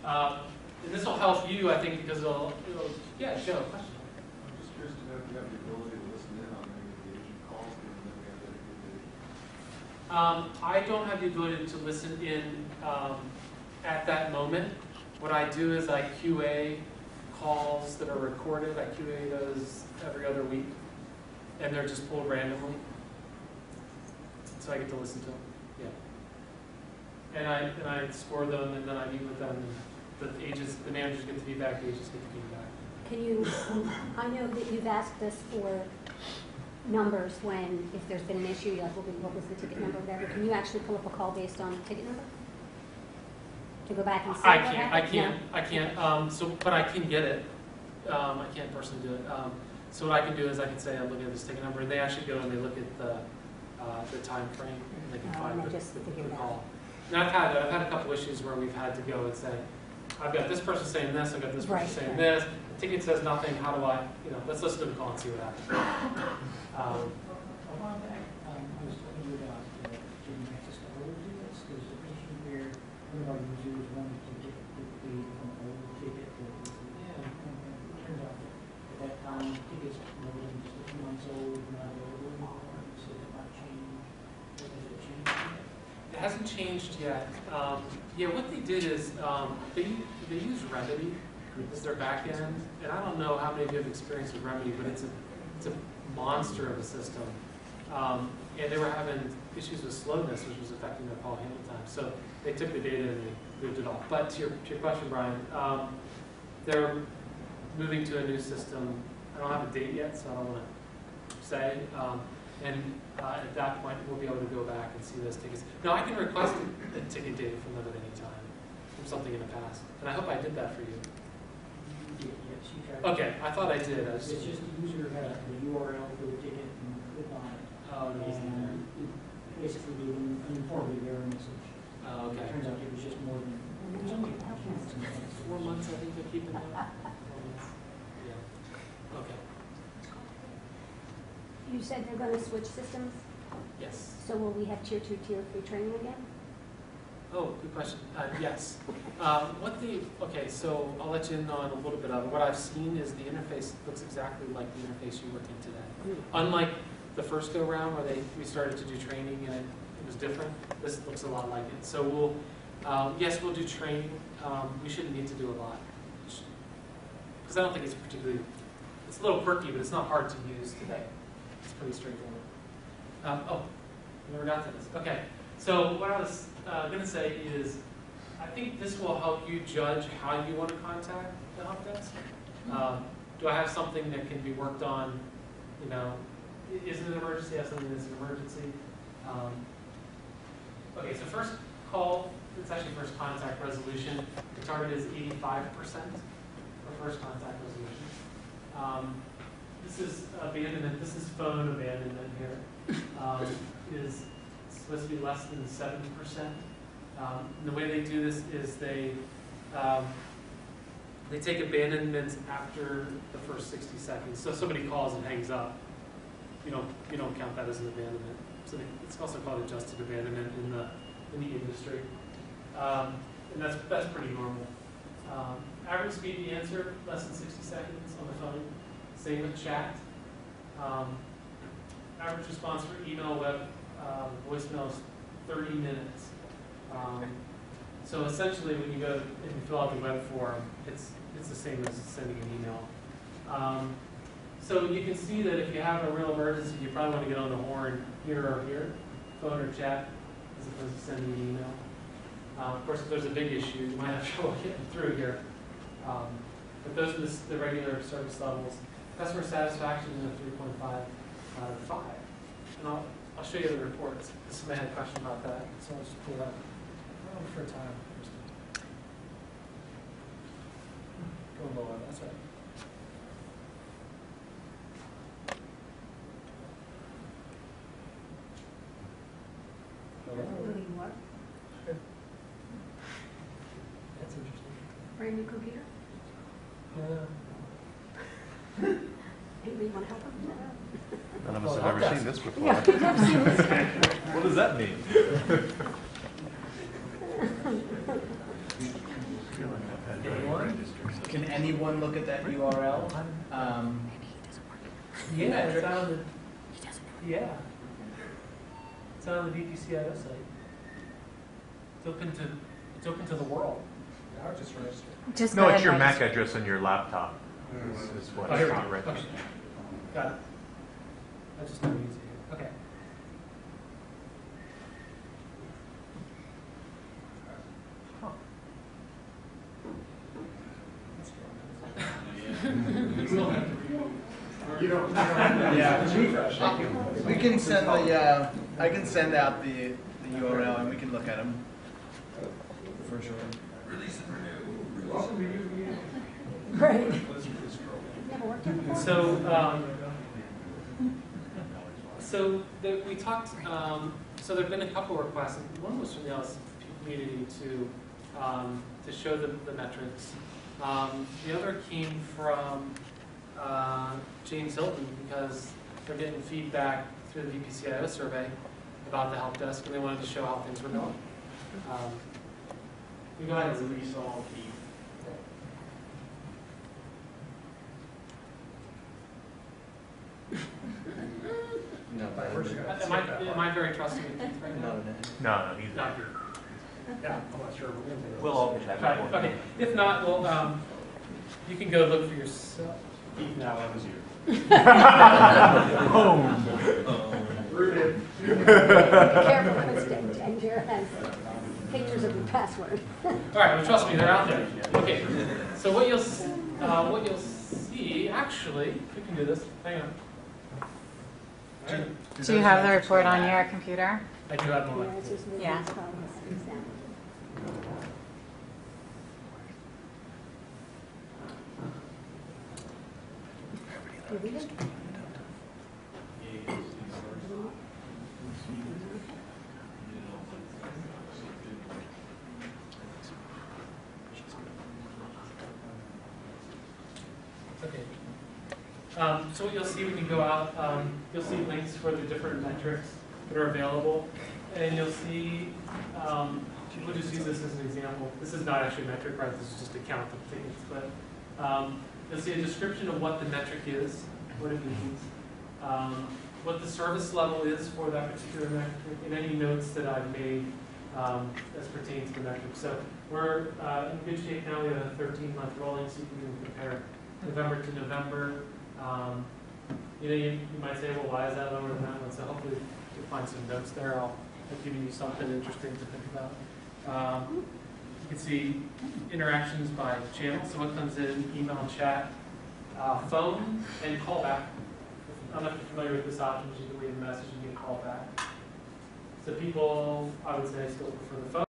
And this will help you, I think, because it'll yeah, Joe, question. I'm just curious to know if you have the ability to listen in on any of the agent calls, given that we have dedicated agents. I don't have the ability to listen in at that moment. What I do is I QA calls that are recorded. I QA those every other week, and they're just pulled randomly. So I get to listen to them. Yeah. And I score them, and then I meet with them. And the managers get the feedback. The agents get the feedback. Can you? I know that you've asked us for numbers when, if there's been an issue, you're like, what was the ticket number, whatever. Can you actually pull up a call based on the ticket number? To go back and see what happened? I can't. But I can get it. I can't personally do it. So what I can do is I can say, I'm looking at this ticket number, and they actually go and they look at the time frame, and they can find the call. Now I've had a couple issues where we've had to go and say, I've got this person saying this, I've got this person saying this. The ticket says nothing. How do I? Let's listen to the call and see what happens. A while back, I was talking to you about getting access to older tickets. There's an issue where one of our users wanted to get quickly from an old ticket that was, it turns out that at that time, tickets more than just a few months old were not available anymore. So that might change. Has it changed yet? It hasn't changed yet. Yeah, what they did is they use Remedy as their back end, and I don't know how many of you have experience with Remedy, but it's a monster of a system. And they were having issues with slowness, which was affecting their call handle time. So they took the data and they moved it off. But to your question, Brian, they're moving to a new system. I don't have a date yet, so I don't want to say. At that point, we'll be able to go back and see those tickets. Now, I can request a ticket data from them at any time, from something in the past. And I hope I did that for you. Yes, you tried. Okay, I thought I did. It's just the user had the URL for the ticket and click on it. Oh, no, and it basically gave an uninformed error message. Oh, okay. It turns out it was just more than, it was only 4 months, I think, they're keeping that. 4 months. Yeah. Okay. You said they're going to switch systems, Yes. so will we have tier 2, tier 3 training again? Oh, good question. Yes. Okay, so I'll let you in on a little bit of it. What I've seen is the interface looks exactly like the interface you worked in today. Unlike the first go round where we started to do training and it was different, this looks a lot like it. So we'll do training. We shouldn't need to do a lot. Because I don't think it's particularly, it's a little quirky, but it's not hard to use today. It's pretty straightforward. We never got to this. Okay, so what I was going to say is, I think this will help you judge how you want to contact the help desk. Do I have something that can be worked on? Is it an emergency? I have something that's an emergency. Okay, so first call, it's actually first contact resolution. The target is 85% for first contact resolution. This is abandonment. This is phone abandonment here. Is supposed to be less than 70%. The way they do this is they take abandonments after the first 60 seconds. So if somebody calls and hangs up, you don't count that as an abandonment. So it's also called adjusted abandonment in the industry, and that's pretty normal. Average speed to answer less than 60 seconds on the phone. Same with chat. Average response for email, web, voicemail is 30 minutes. So essentially, when you go and you fill out the web form, it's the same as sending an email. So you can see that if you have a real emergency, you probably want to get on the horn here or here, phone or chat, as opposed to sending an email. Of course, if there's a big issue, you might have trouble getting through here. But those are the regular service levels. Customer satisfaction is a 3.5 out of 5. And I'll show you the reports. Somebody had a question about that, so I'll just pull it up. For time. Go lower, that's right. What? That's interesting. Brand new computer? Anybody want to help them? None of us have ever seen this before. Yeah, we've never seen this. What does that mean? Can anyone look at that URL? Yeah, it's on the, yeah. It's on the VPCIO site. It's open to the world. I would just register. Just No, go it's ahead your and MAC register. address on your laptop. Is what Oh, here it's we not go. Okay. registered. Got it. I just never use it here. Okay. You don't have to refresh. We can send the, I can send out the URL and we can look at them. For sure. Right. Never worked out. So we talked. So there've been a couple requests. One was from the LSP community to show the metrics. The other came from James Hilton because they're getting feedback through the VPCIO survey about the help desk, and they wanted to show how things were going. We go ahead and release all the. Am I very trusting of Keith right now? No, he's not. Yeah, I'm not sure. We'll all get that. Right, okay. If not, well, you can go look for yourself. Keith now owns you. Rooted. Be careful, Kristen. Ginger has pictures of your password. All right, well, trust me, they're out there. Okay, so what you'll see, actually, we can do this. Hang on. Do you have the report on your computer? I do have one. Yeah. You read it? Okay. So what you'll see when you go out, you'll see links for the different metrics that are available, and you'll see, we'll just use this as an example. This is not actually a metric, right? This is just a count of tickets, but you'll see a description of what the metric is, what it means, what the service level is for that particular metric, and any notes that I've made as pertains to the metric. So we're in good shape now. We have a 13-month rolling, so you can compare November to November. You might say, well, why is that lower than that one? So hopefully you'll find some notes there. I'll give you something interesting to think about. You can see interactions by channel. So what comes in, email, chat, phone, and callback. I'm not familiar with this option. You can leave a message and get a call back. So people, I would say, still prefer the phone.